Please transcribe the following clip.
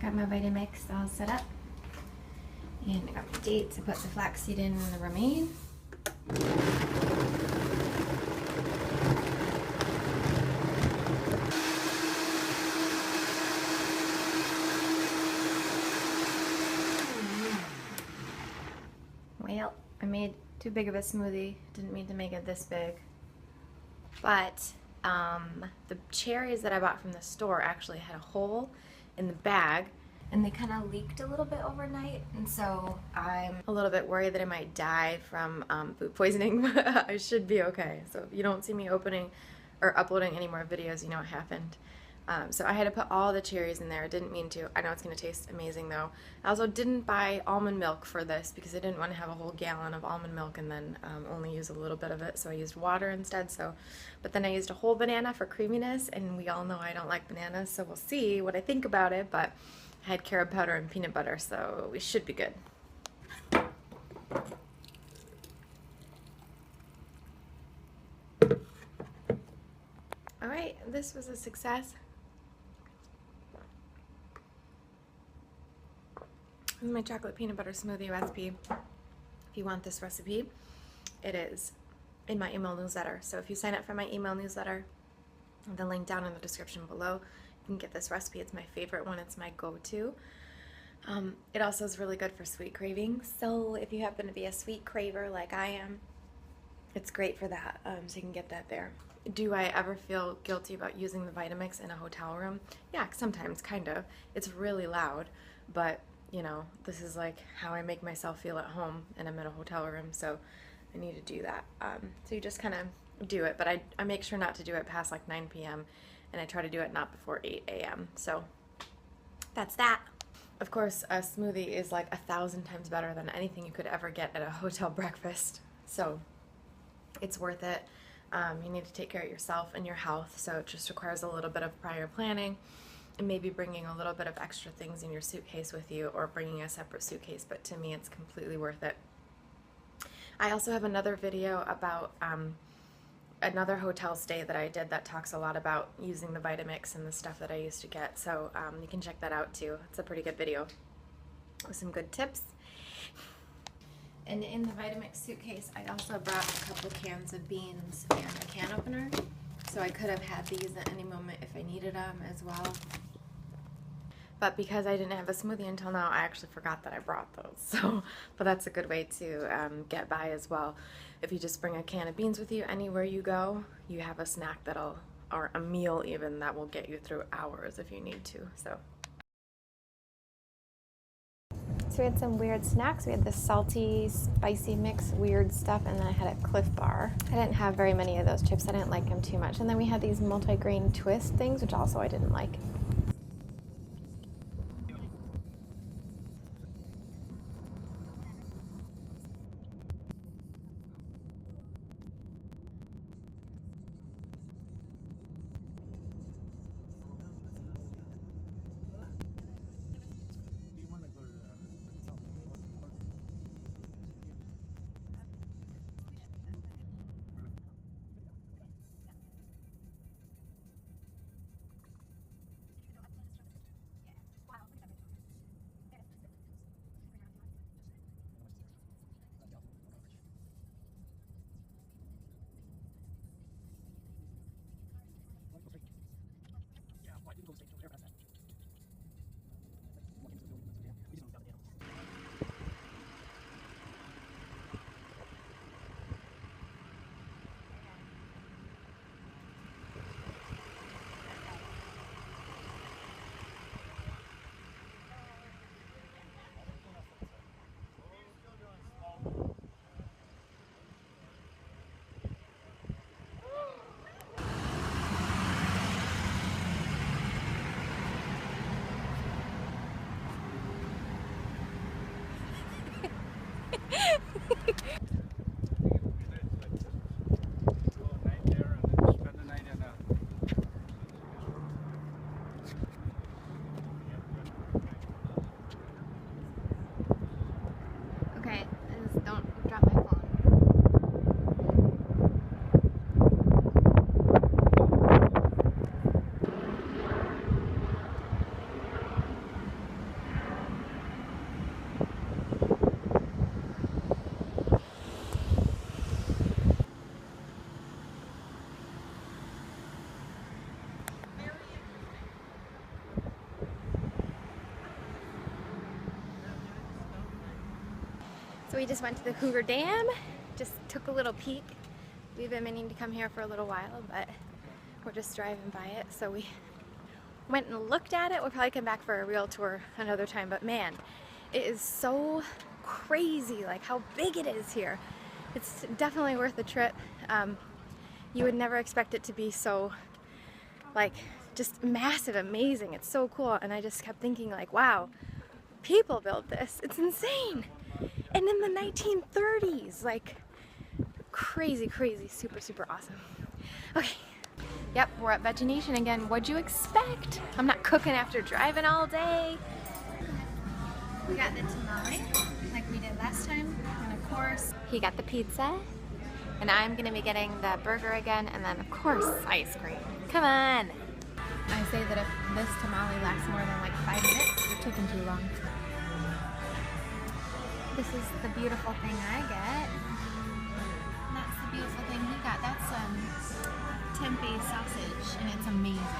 Got my Vitamix all set up. And I got my dates. I put the flaxseed in and the romaine. Well, I made too big of a smoothie. Didn't mean to make it this big. But the cherries that I bought from the store actually had a hole in the bag, and they kind of leaked a little bit overnight, and so I'm a little bit worried that I might die from food poisoning, but I should be okay. So if you don't see me opening or uploading any more videos, you know what happened. So I had to put all the cherries in there. I didn't mean to. I know it's going to taste amazing though. I also didn't buy almond milk for this because I didn't want to have a whole gallon of almond milk and then only use a little bit of it, so I used water instead. But then I used a whole banana for creaminess, and we all know I don't like bananas, so we'll see what I think about it, but I had carob powder and peanut butter, so we should be good. Alright, this was a success. This is my chocolate peanut butter smoothie recipe. If you want this recipe, it is in my email newsletter. So if you sign up for my email newsletter, the link down in the description below, you can get this recipe. It's my favorite one. It's my go-to. It also is really good for sweet cravings. So if you happen to be a sweet craver like I am, it's great for that. So you can get that there. Do I ever feel guilty about using the Vitamix in a hotel room? Yeah, sometimes, kind of. It's really loud, but you know, this is like how I make myself feel at home, and I'm in a hotel room, so I need to do that. So you just kind of do it, but I make sure not to do it past like 9 p.m. and I try to do it not before 8 a.m. So that's that. Of course, a smoothie is like 1,000 times better than anything you could ever get at a hotel breakfast. So it's worth it. You need to take care of yourself and your health, so it just requires a little bit of prior planning and maybe bringing a little bit of extra things in your suitcase with you, or bringing a separate suitcase, but to me it's completely worth it. I also have another video about another hotel stay that I did that talks a lot about using the Vitamix and the stuff that I used to get, so you can check that out too. It's a pretty good video with some good tips. And in the Vitamix suitcase, I also brought a couple cans of beans and a can opener, so I could have had these at any moment if I needed them as well. But because I didn't have a smoothie until now, I actually forgot that I brought those. So, but that's a good way to get by as well. If you just bring a can of beans with you anywhere you go, you have a snack or a meal even, that will get you through hours if you need to. So we had some weird snacks. We had this salty, spicy mix, weird stuff, and then I had a Cliff Bar. I didn't have very many of those chips. I didn't like them too much. And then we had these multi-grain twist things, which also I didn't like. Okay, don't drop my phone. we just went to the Hoover Dam, just took a little peek. We've been meaning to come here for a little while, but we're just driving by it, so we went and looked at it. We'll probably come back for a real tour another time, but man, it is so crazy, like how big it is here. It's definitely worth the trip. You would never expect it to be so, like, just massive, amazing. It's so cool, and I just kept thinking, like, wow, people built this. It's insane. And in the 1930s, like, crazy, crazy, super, super awesome. Okay. Yep, we're at Veggie Nation again. What'd you expect? I'm not cooking after driving all day. We got the tamale, like we did last time, and of course, he got the pizza, and I'm gonna be getting the burger again, and then of course, ice cream. Come on! I say that if this tamale lasts more than like 5 minutes, you're taking too long. This is the beautiful thing I get. And that's the beautiful thing he got. That's tempeh sausage, and it's amazing.